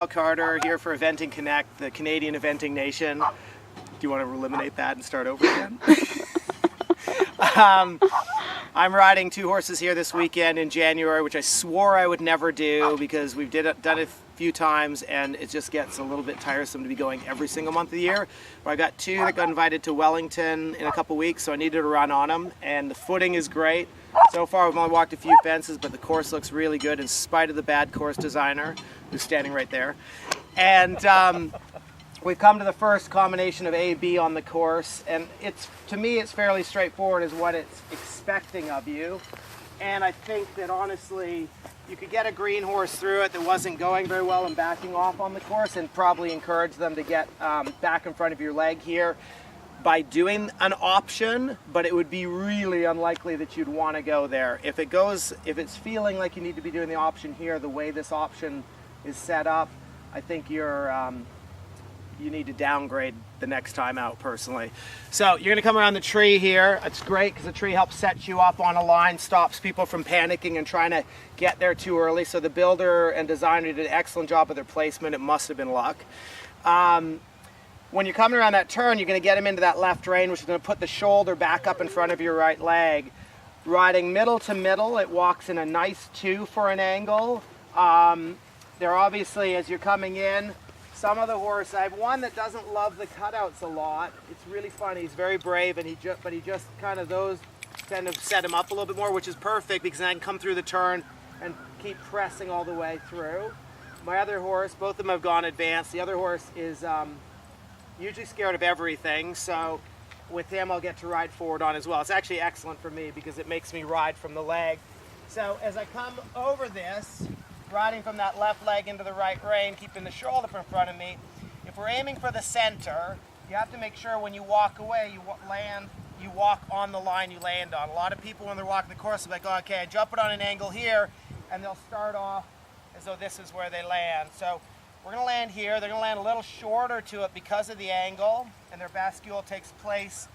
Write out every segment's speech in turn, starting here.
Carter here for Eventing Connect, the Canadian eventing nation. Do you want to eliminate that and start over again? I'm riding 2 horses here this weekend in January, which I swore I would never do because we've done it a few times and it just gets a little bit tiresome to be going every single month of the year. But I got 2 that got invited to Wellington in a couple weeks, so I needed to run on them, and the footing is great. So far we've only walked a few fences, but the course looks really good in spite of the bad course designer who's standing right there. And we've come to the first combination of A, B on the course, and to me it's fairly straightforward as what it's expecting of you. And I think that honestly you could get a green horse through it that wasn't going very well and backing off on the course, and probably encourage them to get back in front of your leg here by doing an option, but it would be really unlikely that you'd want to go there. If it's feeling like you need to be doing the option here, the way this option is set up, I think you need to downgrade the next time out personally. So you're gonna come around the tree here. It's great because the tree helps set you up on a line, stops people from panicking and trying to get there too early. So the builder and designer did an excellent job of their placement. It must have been luck. When you're coming around that turn, you're gonna get him into that left rein, which is gonna put the shoulder back up in front of your right leg. Riding middle to middle, it walks in a nice 2 for an angle. They're obviously, as you're coming in, some of the horse, I have one that doesn't love the cutouts a lot. It's really funny. He's very brave, and but he just kind of, those kind of set him up a little bit more, which is perfect because I can come through the turn and keep pressing all the way through. My other horse, both of them have gone advanced. The other horse is usually scared of everything, so with him I'll get to ride forward on as well. It's actually excellent for me because it makes me ride from the leg. So as I come over this, riding from that left leg into the right rein, keeping the shoulder in front of me. If we're aiming for the center, you have to make sure when you walk away, you walk on the line you land on. A lot of people when they're walking the course are like, oh, okay, I jump it on an angle here, and they'll start off as though this is where they land. So we're gonna land here. They're gonna land a little shorter to it because of the angle, and their bascule takes place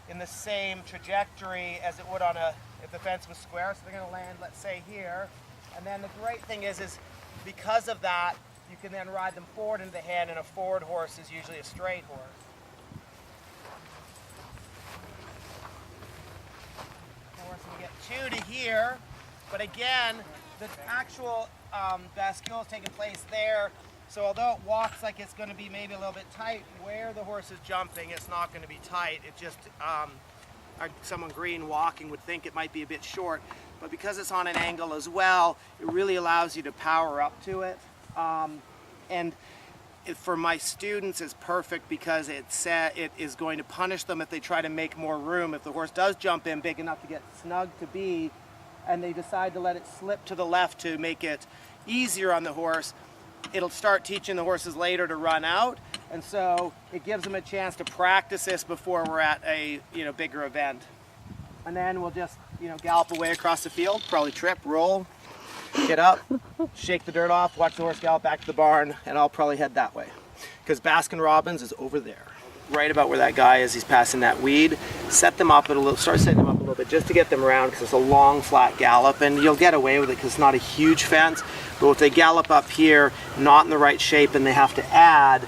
in the same trajectory as it would on if the fence was square. So they're gonna land, let's say here. And then the great thing is because of that, you can then ride them forward into the hand, and a forward horse is usually a straight horse. We get 2 to here, but again, the actual bascule is taking place there. So although it walks like it's going to be maybe a little bit tight, where the horse is jumping, it's not going to be tight. It just, someone green walking would think it might be a bit short. But because it's on an angle as well, it really allows you to power up to it. And for my students, it's perfect because it is going to punish them if they try to make more room. If the horse does jump in big enough to get snug to be, and they decide to let it slip to the left to make it easier on the horse, it'll start teaching the horses later to run out. And so it gives them a chance to practice this before we're at a bigger event. And then we'll just gallop away across the field, probably trip, roll, get up, shake the dirt off, watch the horse gallop back to the barn, and I'll probably head that way. Because Baskin Robbins is over there. Right about where that guy is, he's passing that weed. Set them up start setting them up a little bit just to get them around because it's a long flat gallop, and you'll get away with it because it's not a huge fence. But if they gallop up here, not in the right shape, and they have to add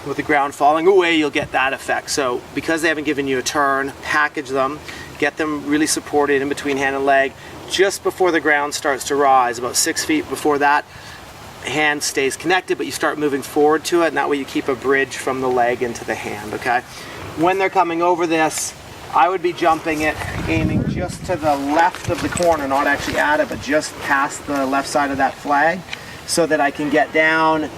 with the ground falling away, you'll get that effect. So because they haven't given you a turn, package them, get them really supported in between hand and leg. Just before the ground starts to rise, about 6 feet before that, hand stays connected, but you start moving forward to it, and that way you keep a bridge from the leg into the hand, okay? When they're coming over this, I would be jumping it, aiming just to the left of the corner, not actually at it, but just past the left side of that flag, so that I can get down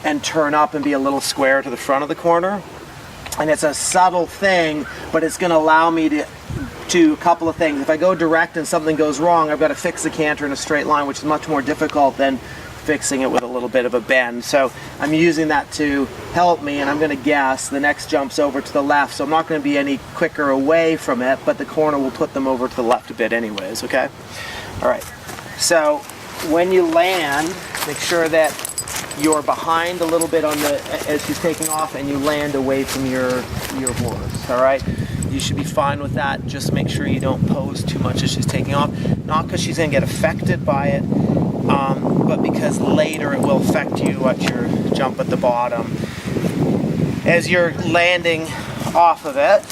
and turn up and be a little square to the front of the corner. And it's a subtle thing, but it's going to allow me to do a couple of things. If I go direct and something goes wrong, I've got to fix the canter in a straight line, which is much more difficult than fixing it with a little bit of a bend. So I'm using that to help me, and I'm going to guess the next jump's over to the left, so I'm not going to be any quicker away from it, but the corner will put them over to the left a bit anyways, okay? All right, so when you land, make sure that you're behind a little bit on as she's taking off, and you land away from your horse, all right? You should be fine with that. Just make sure you don't pose too much as she's taking off. Not because she's going to get affected by it, but because later it will affect you at your jump at the bottom. As you're landing off of it,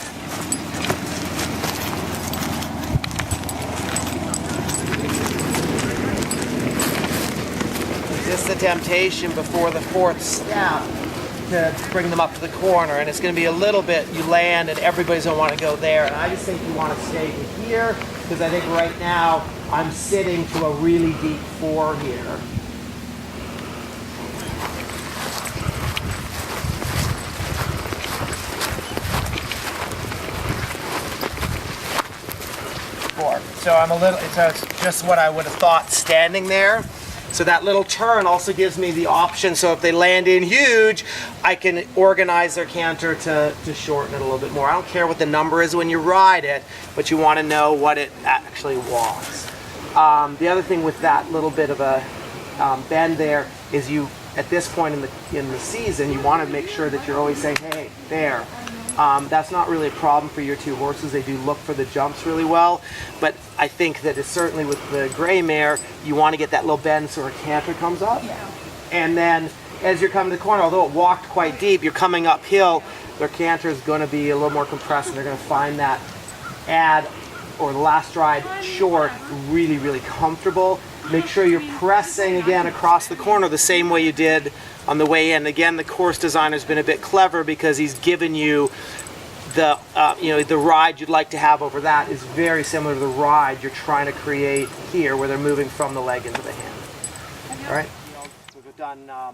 this is the temptation before the fourth step to bring them up to the corner, and it's going to be a little bit, you land and everybody's going to want to go there, and I just think you want to stay here, because I think right now I'm sitting to a really deep 4 here. So I'm a little, it's just what I would have thought standing there. So that little turn also gives me the option, so if they land in huge, I can organize their canter to shorten it a little bit more. I don't care what the number is when you ride it, but you want to know what it actually was. The other thing with that little bit of a bend there is you, at this point in the season, you want to make sure that you're always saying, hey, there. That's not really a problem for your 2 horses. They do look for the jumps really well, but I think that it's certainly with the gray mare, you want to get that little bend so her canter comes up. Yeah. And then as you're coming to the corner, although it walked quite deep, you're coming uphill, their canter is going to be a little more compressed, and they're going to find that or the last stride short really, really comfortable. Make sure you're pressing again across the corner the same way you did on the way in. Again, the course designer's been a bit clever because he's given you the the ride you'd like to have over that is very similar to the ride you're trying to create here, where they're moving from the leg into the hand. All right. We've done a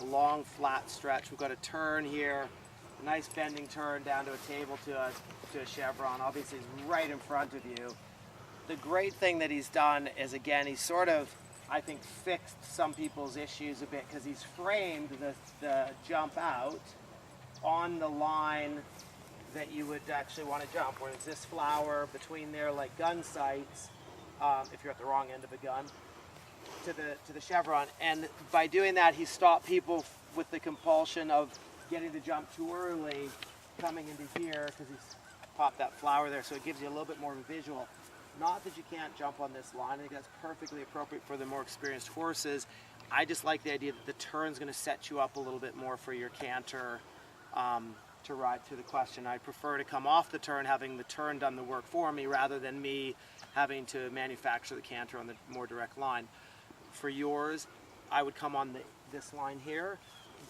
long flat stretch. We've got a turn here, a nice bending turn down to a table to a chevron. Obviously, it's right in front of you. The great thing that he's done is, again, he's sort of, I think, fixed some people's issues a bit, because he's framed the jump out on the line that you would actually want to jump, where there's this flower between there like gun sights, if you're at the wrong end of a gun, to the chevron. And by doing that, he stopped people with the compulsion of getting the jump too early, coming into here, because he's popped that flower there, so it gives you a little bit more of a visual. Not that you can't jump on this line. I think that's perfectly appropriate for the more experienced horses. I just like the idea that the turn's going to set you up a little bit more for your canter to ride through the question. I prefer to come off the turn, having the turn done the work for me, rather than me having to manufacture the canter on the more direct line. For yours, I would come on this line here,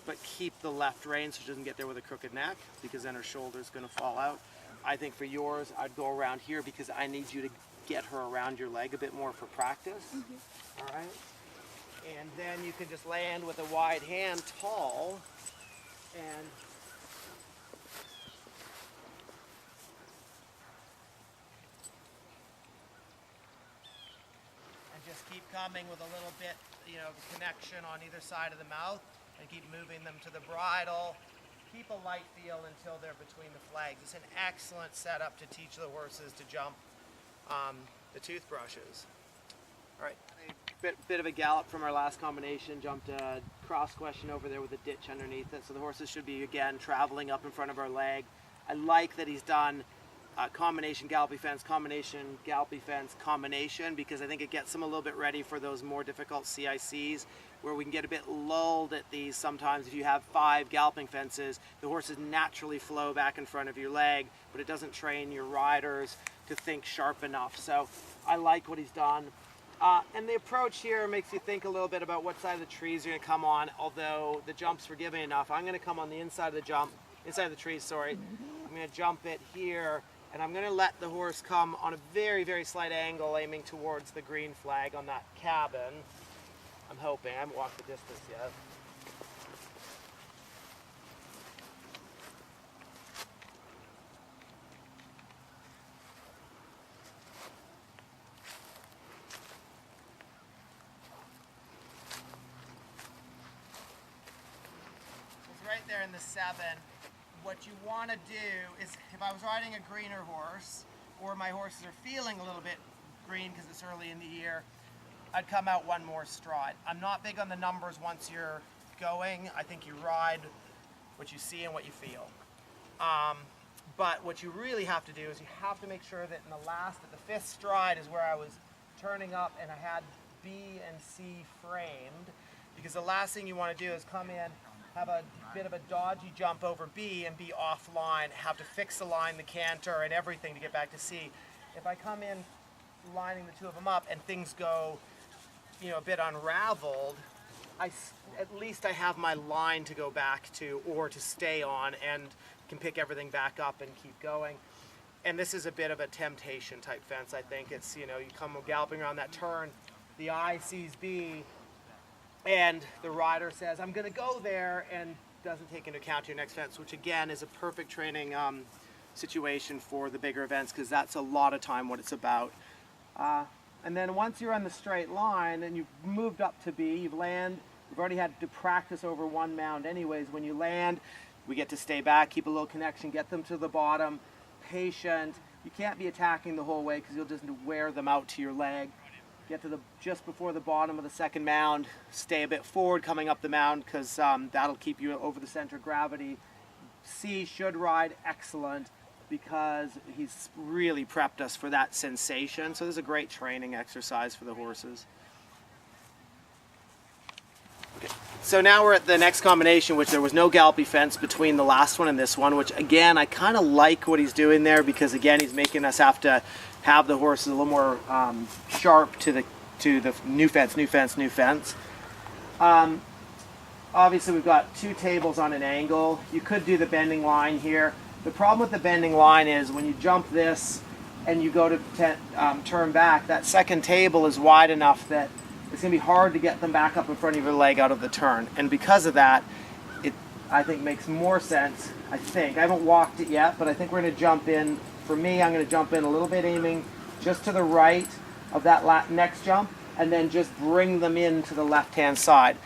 but keep the left rein so she doesn't get there with a crooked neck, because then her shoulder's going to fall out. I think for yours, I'd go around here, because I need you to get her around your leg a bit more for practice. All right? And then you can just land with a wide hand tall, and just keep coming with a little bit, connection on either side of the mouth, and keep moving them to the bridle. Keep a light feel until they're between the flags. It's an excellent setup to teach the horses to jump the toothbrushes. All right, a bit of a gallop from our last combination. Jumped a cross question over there with a ditch underneath it. So the horses should be, again, traveling up in front of our leg. I like that he's done combination gallopy fence, combination gallopy fence, combination, because I think it gets them a little bit ready for those more difficult CICs, where we can get a bit lulled at these sometimes. If you have 5 galloping fences, the horses naturally flow back in front of your leg, but it doesn't train your riders to think sharp enough. So I like what he's done. And the approach here makes you think a little bit about what side of the trees you're going to come on, although the jump's forgiving enough. I'm going to come on the inside of the trees, sorry. I'm going to jump it here, and I'm going to let the horse come on a very, very slight angle, aiming towards the green flag on that cabin. I'm hoping. I haven't walked the distance yet. It's right there in the 7. What you want to do is, if I was riding a greener horse, or my horses are feeling a little bit green because it's early in the year, I'd come out one more stride. I'm not big on the numbers once you're going. I think you ride what you see and what you feel. But what you really have to do is you have to make sure that in the 5th stride is where I was turning up, and I had B and C framed, because the last thing you want to do is come in, have a bit of a dodgy jump over B and be offline, have to fix the line, the canter, and everything to get back to C. If I come in lining the two of them up and things go, you know, a bit unraveled, at least I have my line to go back to or to stay on and can pick everything back up and keep going. And this is a bit of a temptation type fence, I think. It's, you know, you come galloping around that turn, the eye sees B, and the rider says, I'm going to go there, and doesn't take into account your next fence, which again is a perfect training situation for the bigger events, because that's a lot of time what it's about. And then once you're on the straight line and you've moved up to B, you've already had to practice over one mound anyways. When you land, we get to stay back, keep a little connection, get them to the bottom, patient. You can't be attacking the whole way because you'll just wear them out to your leg. Get to just before the bottom of the second mound, stay a bit forward coming up the mound, because that'll keep you over the center of gravity. C should ride excellent because he's really prepped us for that sensation. So this is a great training exercise for the horses. Okay. So now we're at the next combination, which there was no gallopy fence between the last one and this one, which again, I kind of like what he's doing there, because again, he's making us have to have the horses a little more sharp to the new fence. Obviously we've got two tables on an angle. You could do the bending line here. The problem with the bending line is when you jump this and you go to turn back, that second table is wide enough that it's going to be hard to get them back up in front of your leg out of the turn. And because of that, it, I think, makes more sense, I haven't walked it yet, but I think we're going to jump in. For me, I'm going to jump in a little bit, aiming just to the right of that next jump, and then just bring them in to the left-hand side.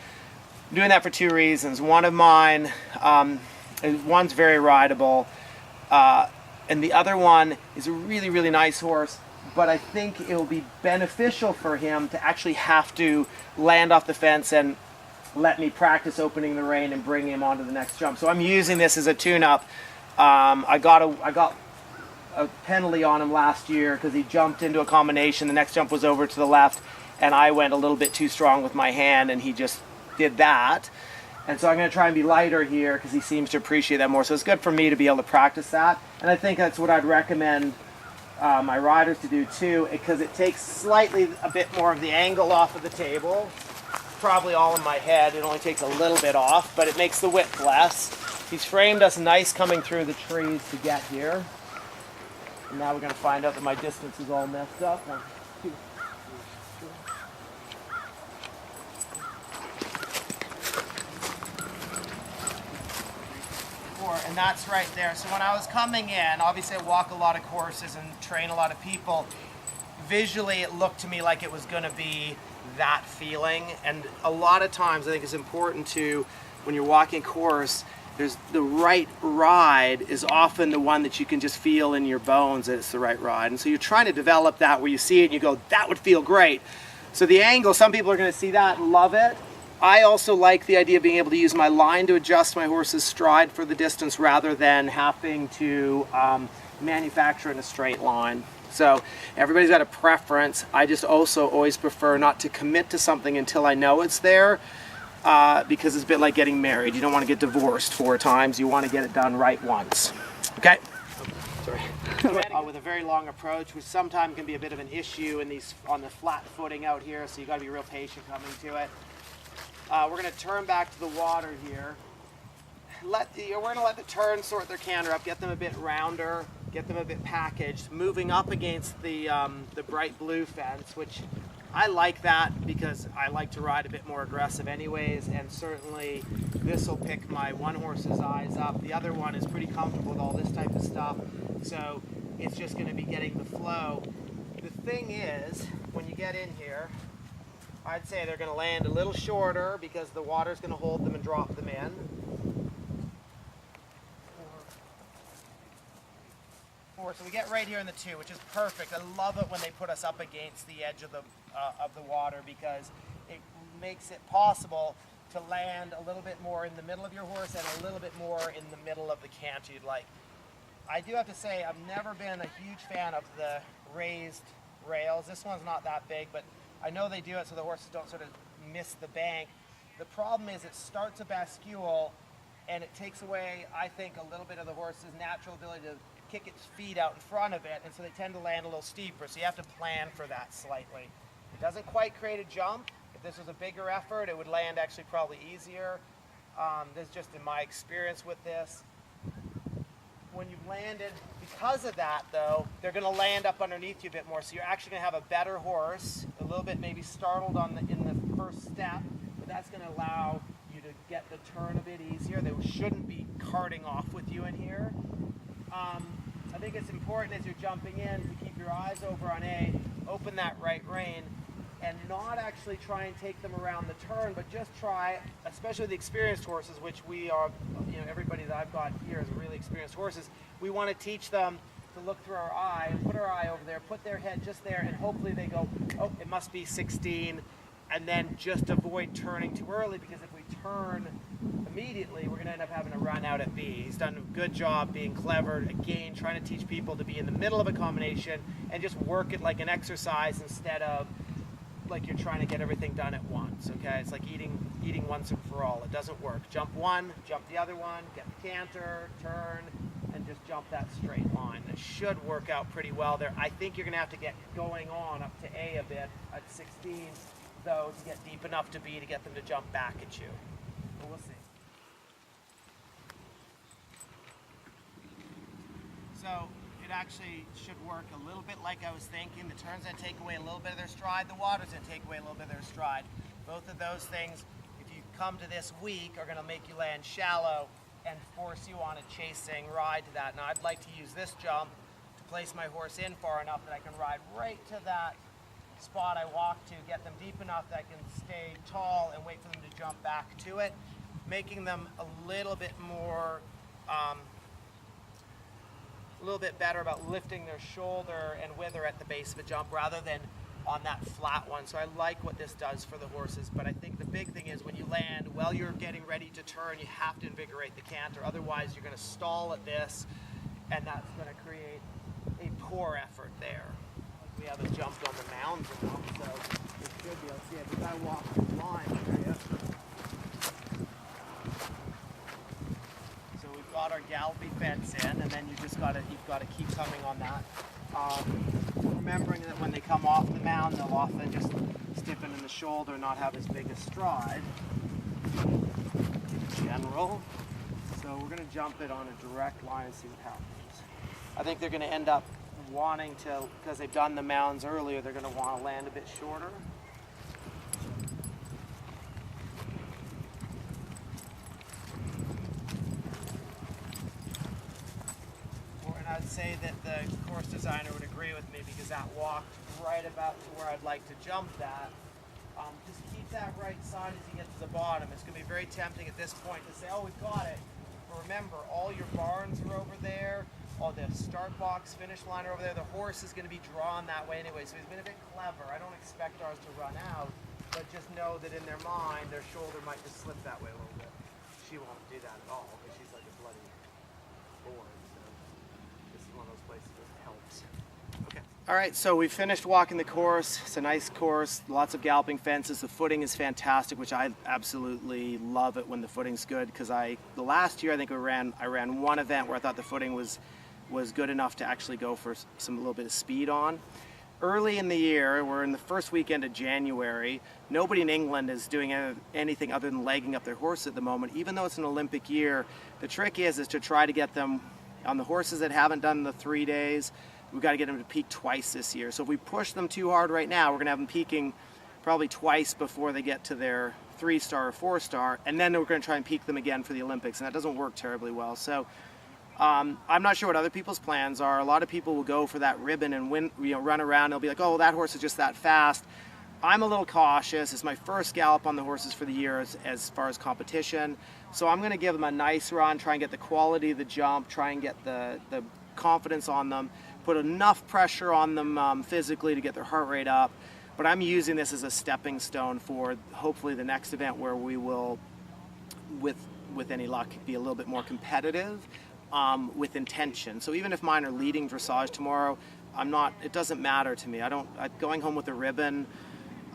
I'm doing that for two reasons. One of mine, one's very rideable, and the other one is a really, really nice horse, but I think it will be beneficial for him to actually have to land off the fence and let me practice opening the rein and bring him onto the next jump. So I'm using this as a tune-up. I got a penalty on him last year because he jumped into a combination. The next jump was over to the left, and I went a little bit too strong with my hand, and he just did that. And so I'm going to try and be lighter here because he seems to appreciate that more. So it's good for me to be able to practice that. And I think that's what I'd recommend my riders to do too, because it takes slightly a bit more of the angle off of the table. Probably all in my head. It only takes a little bit off, but it makes the width less. He's framed us nice coming through the trees to get here. And now we're going to find out that my distance is all messed up. 1, 2, 3, 4, and that's right there. So when I was coming in, obviously I walk a lot of courses and train a lot of people. Visually, it looked to me like it was going to be that feeling. And a lot of times I think it's important to, when you're walking course, the right ride is often the one that you can just feel in your bones that it's the right ride. And so you're trying to develop that where you see it and you go, that would feel great. So the angle, some people are going to see that and love it. I also like the idea of being able to use my line to adjust my horse's stride for the distance rather than having to manufacture in a straight line. So everybody's got a preference. I just also always prefer not to commit to something until I know it's there. Because it's a bit like getting married. You don't want to get divorced 4 times. You want to get it done right once. Okay? Sorry. With a very long approach, which sometimes can be a bit of an issue in on the flat footing out here, so you got to be real patient coming to it. We're going to turn back to the water here. We're going to let the turn sort their canter up, get them a bit rounder, get them a bit packaged, moving up against the bright blue fence, which I like that because I like to ride a bit more aggressive anyways, and certainly this will pick my one horse's eyes up. The other one is pretty comfortable with all this type of stuff, so it's just going to be getting the flow. The thing is, when you get in here, I'd say they're going to land a little shorter because the water's going to hold them and drop them in. 4. So we get right here in the 2, which is perfect. I love it when they put us up against the edge of the water because it makes it possible to land a little bit more in the middle of your horse and a little bit more in the middle of the canter you'd like. I do have to say I've never been a huge fan of the raised rails. This one's not that big, but I know they do it so the horses don't sort of miss the bank. The problem is it starts a bascule and it takes away, I think, a little bit of the horse's natural ability to kick its feet out in front of it, and so they tend to land a little steeper, so you have to plan for that slightly. It doesn't quite create a jump. If this was a bigger effort, it would land actually probably easier. This is just in my experience with this. When you've landed, because of that though, they're going to land up underneath you a bit more, so you're actually going to have a better horse, a little bit maybe startled in the first step, but that's going to allow you to get the turn a bit easier. They shouldn't be carting off with you in here. I think it's important as you're jumping in to keep your eyes over on A, open that right rein, and not actually try and take them around the turn, but just try, especially the experienced horses, which we are, everybody that I've got here is really experienced horses. We want to teach them to look through our eye and put our eye over there, put their head just there, and hopefully they go, oh, it must be 16, and then just avoid turning too early, because if we turn immediately, we're going to end up having to run out at B. He's done a good job being clever, again, trying to teach people to be in the middle of a combination and just work it like an exercise instead of like you're trying to get everything done at once, okay? It's like eating once and for all. It doesn't work. Jump one, jump the other one, get the canter, turn, and just jump that straight line. It should work out pretty well there. I think you're going to have to get going on up to A a bit at 16, though, to get deep enough to B to get them to jump back at you. But we'll see. So it actually should work a little bit like I was thinking. The turn's going to take away a little bit of their stride. The water's going to take away a little bit of their stride. Both of those things, if you come to this week, are going to make you land shallow and force you on a chasing ride to that. Now I'd like to use this jump to place my horse in far enough that I can ride right to that spot I walked to, get them deep enough that I can stay tall and wait for them to jump back to it, making them a little bit more a little bit better about lifting their shoulder and wither at the base of a jump rather than on that flat one. So I like what this does for the horses, but I think the big thing is when you land, while you're getting ready to turn, you have to invigorate the canter. Otherwise, you're going to stall at this, and that's going to create a poor effort there. We haven't jumped on the mounds enough, so it should be. Let's see if we got to walk the line here. Got our gallopy fence in, and then you've got to keep coming on that. Remembering that when they come off the mound, they'll often just stiffen in the shoulder, not have as big a stride in general. So we're going to jump it on a direct line and see what happens. I think they're going to end up wanting to, because they've done the mounds earlier, they're going to want to land a bit shorter. I'd say that the course designer would agree with me because that walked right about to where I'd like to jump that. Just keep that right side as you get to the bottom. It's going to be very tempting at this point to say, oh, we've got it. But remember, all your barns are over there, all the start box, finish line are over there. The horse is going to be drawn that way anyway, so he's been a bit clever. I don't expect ours to run out, but just know that in their mind, their shoulder might just slip that way a little bit. She won't do that at all because she's like a bloody board. One of those places that helps. Okay. All right, so we finished walking the course. It's a nice course, lots of galloping fences. The footing is fantastic, which I absolutely love it when the footing's good, because the last year I think I ran one event where I thought the footing was good enough to actually go for a little bit of speed on. Early in the year, we're in the first weekend of January, nobody in England is doing anything other than legging up their horse at the moment. Even though it's an Olympic year, the trick is to try to get them on the horses that haven't done the 3 days. We've got to get them to peak twice this year. So if we push them too hard right now, we're going to have them peaking probably twice before they get to their 3-star or 4-star, and then we're going to try and peak them again for the Olympics, and that doesn't work terribly well. So I'm not sure what other people's plans are. A lot of people will go for that ribbon and run around. They'll be like, oh, that horse is just that fast. I'm a little cautious. It's my first gallop on the horses for the year as far as competition. So I'm going to give them a nice run, try and get the quality of the jump, try and get the confidence on them, put enough pressure on them physically to get their heart rate up. But I'm using this as a stepping stone for hopefully the next event where we will, with any luck, be a little bit more competitive with intention. So even if mine are leading dressage tomorrow, it doesn't matter to me. Going home with a ribbon,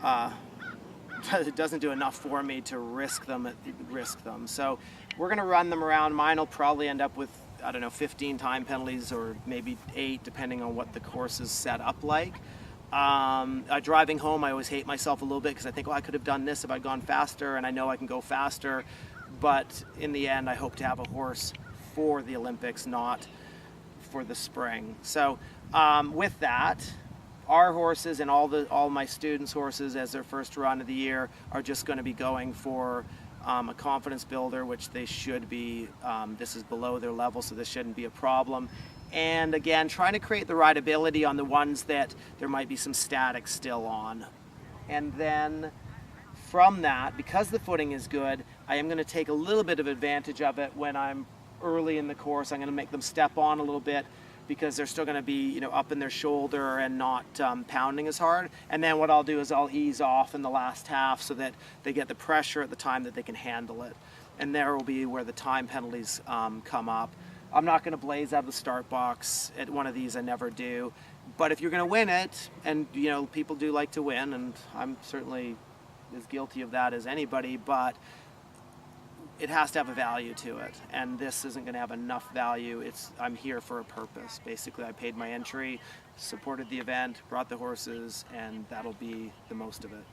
it doesn't do enough for me to risk them. So we're going to run them around. Mine will probably end up with, I don't know, 15 time penalties or maybe 8, depending on what the course is set up like. Driving home, I always hate myself a little bit because I think, well, I could have done this if I'd gone faster, and I know I can go faster. But in the end, I hope to have a horse for the Olympics, not for the spring. So with that, our horses and all my students' horses as their first run of the year are just going to be going for a confidence builder, which they should be. This is below their level, so this shouldn't be a problem. And again, trying to create the rideability on the ones that there might be some static still on. And then from that, because the footing is good, I am going to take a little bit of advantage of it when I'm early in the course. I'm going to make them step on a little bit, because they're still going to be, up in their shoulder and not pounding as hard. And then what I'll do is I'll ease off in the last half so that they get the pressure at the time that they can handle it. And there will be where the time penalties come up. I'm not going to blaze out of the start box at one of these. I never do. But if you're going to win it, and people do like to win, and I'm certainly as guilty of that as anybody, but it has to have a value to it, and this isn't going to have enough value. I'm here for a purpose. Basically, I paid my entry, supported the event, brought the horses, and that'll be the most of it.